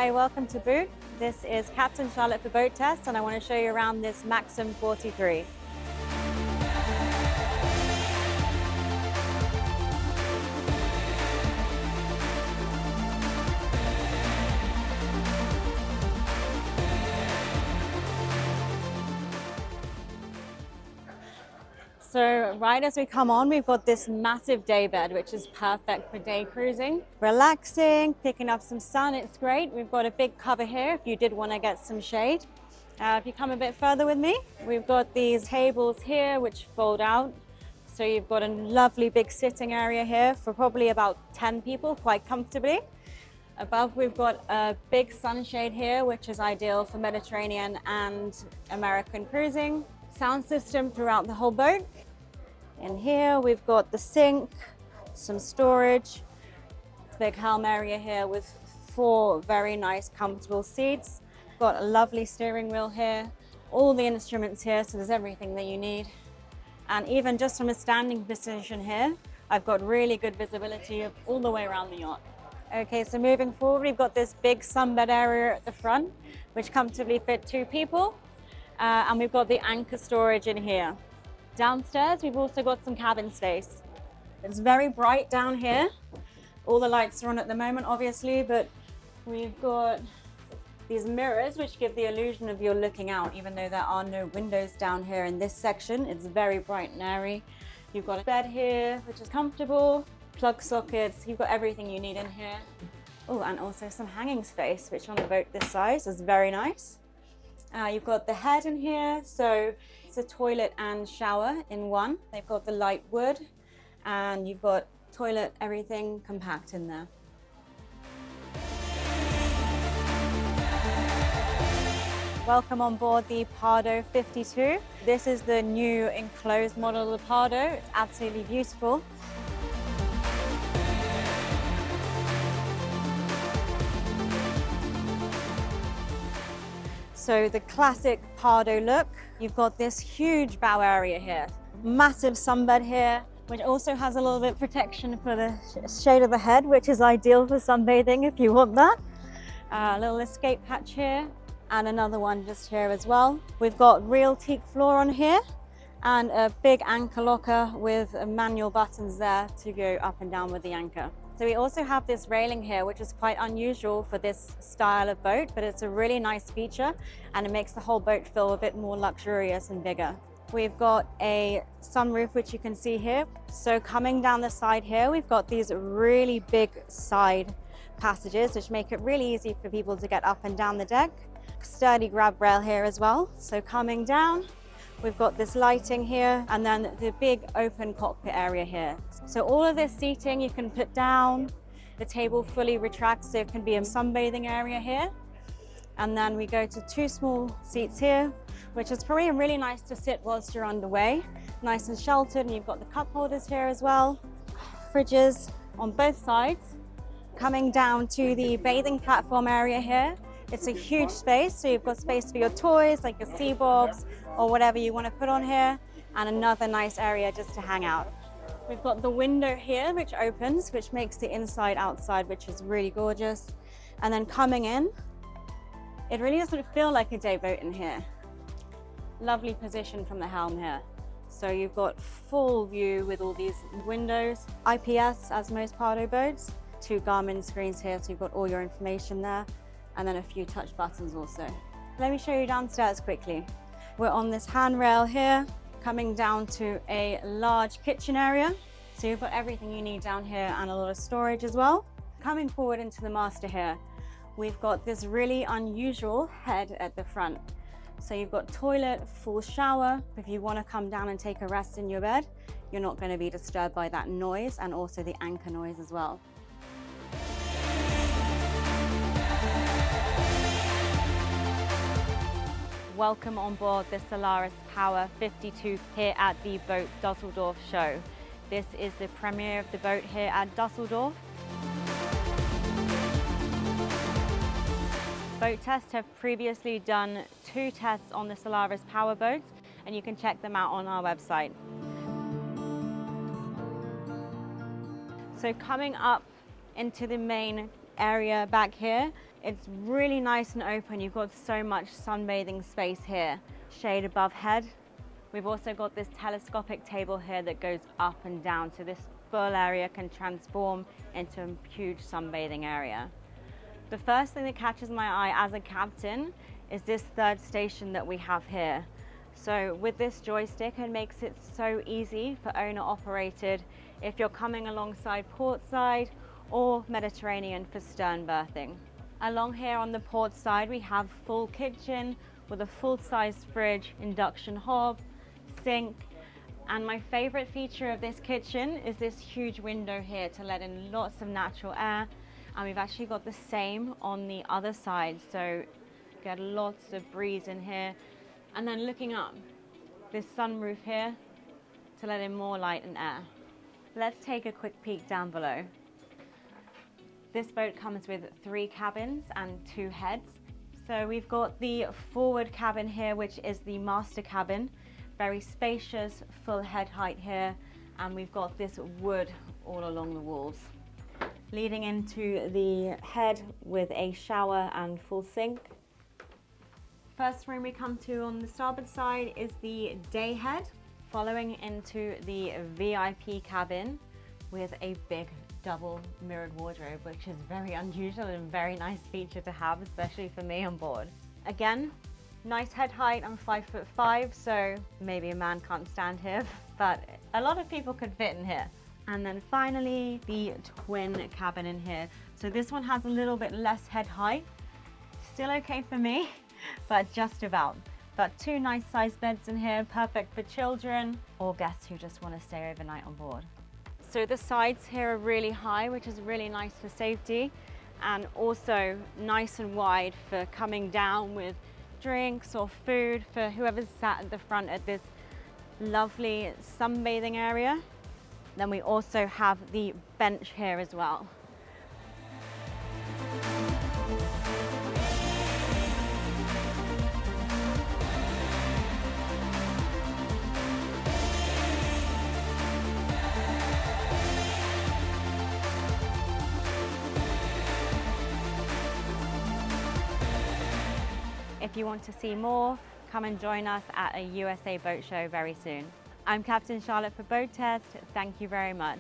Hi, welcome to Boot. This is Captain Charlotte for Boat Test, and I want to show you around this Maxim 43. So right as we come on, we've got this massive day bed, which is perfect for day cruising. Relaxing, picking up some sun, it's great. We've got a big cover here if you did want to get some shade. If you come a bit further with me, we've got these tables here which fold out. So you've got a lovely big sitting area here for probably about 10 people quite comfortably. Above we've got a big sunshade here, which is ideal for Mediterranean and American cruising. Sound system throughout the whole boat. In here we've got the sink, some storage, big helm area here with 4 very nice comfortable seats. Got a lovely steering wheel here, all the instruments here, so there's everything that you need. And even just from a standing position here, I've got really good visibility of all the way around the yacht. Okay, so moving forward, we've got this big sunbed area at the front, which comfortably fit 2 people. And we've got the anchor storage in here. Downstairs, we've also got some cabin space. It's very bright down here. All the lights are on at the moment, obviously, but we've got these mirrors which give the illusion of you're looking out, even though there are no windows down here in this section. It's very bright and airy. You've got a bed here, which is comfortable, plug sockets, you've got everything you need in here. Oh, and also some hanging space, which on a boat this size is very nice. You've got the head in here, so it's a toilet and shower in one. They've got the light wood, and you've got toilet, everything compact in there. Welcome on board the Pardo 52. This is the new enclosed model of the Pardo. It's absolutely beautiful. So the classic Pardo look, you've got this huge bow area here, massive sunbed here, which also has a little bit of protection for the shade of the head, which is ideal for sunbathing if you want that. A little escape hatch here, and another one just here as well. We've got real teak floor on here, and a big anchor locker with manual buttons there to go up and down with the anchor. So we also have this railing here, which is quite unusual for this style of boat, but it's a really nice feature and it makes the whole boat feel a bit more luxurious and bigger. We've got a sunroof, which you can see here. So coming down the side here, we've got these really big side passages, which make it really easy for people to get up and down the deck. Sturdy grab rail here as well. So coming down, we've got this lighting here, and then the big open cockpit area here. So all of this seating you can put down. The table fully retracts, so it can be a sunbathing area here. And then we go to 2 small seats here, which is probably really nice to sit whilst you're underway. Nice and sheltered, and you've got the cup holders here as well. Fridges on both sides. Coming down to the bathing platform area here. It's a huge space, so you've got space for your toys, like your sea bobs, or whatever you want to put on here, and another nice area just to hang out. We've got the window here, which opens, which makes the inside outside, which is really gorgeous. And then coming in, it really doesn't feel like a day boat in here. Lovely position from the helm here. So you've got full view with all these windows. IPS, as most Pardo boats. 2 Garmin screens here, so you've got all your information there. And then a few touch buttons also. Let me show you downstairs quickly. We're on this handrail here, coming down to a large kitchen area. So you've got everything you need down here and a lot of storage as well. Coming forward into the master here, we've got this really unusual head at the front. So you've got toilet, full shower. If you want to come down and take a rest in your bed, you're not going to be disturbed by that noise, and also the anchor noise as well. Welcome on board the Solaris Power 52 here at the Boat Dusseldorf show. This is the premiere of the boat here at Dusseldorf. BoatTest have previously done 2 tests on the Solaris Power boats, and you can check them out on our website. So coming up into the main area back here. It's really nice and open. You've got so much sunbathing space here. Shade above head. We've also got this telescopic table here that goes up and down, so this full area can transform into a huge sunbathing area. The first thing that catches my eye as a captain is this third station that we have here. So with this joystick, it makes it so easy for owner operated if you're coming alongside port side or Mediterranean for stern berthing. Along here on the port side, we have full kitchen with a full-size fridge, induction hob, sink, and my favorite feature of this kitchen is this huge window here to let in lots of natural air, and we've actually got the same on the other side, so get lots of breeze in here. And then looking up, this sunroof here to let in more light and air. Let's take a quick peek down below. This boat comes with 3 cabins and 2 heads. So we've got the forward cabin here, which is the master cabin. Very spacious, full head height here. And we've got this wood all along the walls. Leading into the head with a shower and full sink. First room we come to on the starboard side is the day head, following into the VIP cabin with a big double mirrored wardrobe, which is very unusual and a very nice feature to have, especially for me on board. Again, nice head height. I'm 5'5", so maybe a man can't stand here, but a lot of people could fit in here. And then finally, the twin cabin in here. So this one has a little bit less head height, still okay for me, but just about. But 2 nice sized beds in here, perfect for children or guests who just want to stay overnight on board. So the sides here are really high, which is really nice for safety, and also nice and wide for coming down with drinks or food for whoever's sat at the front at this lovely sunbathing area. Then we also have the bench here as well. If you want to see more, come and join us at a USA boat show very soon. I'm Captain Charlotte for Boat Test. Thank you very much.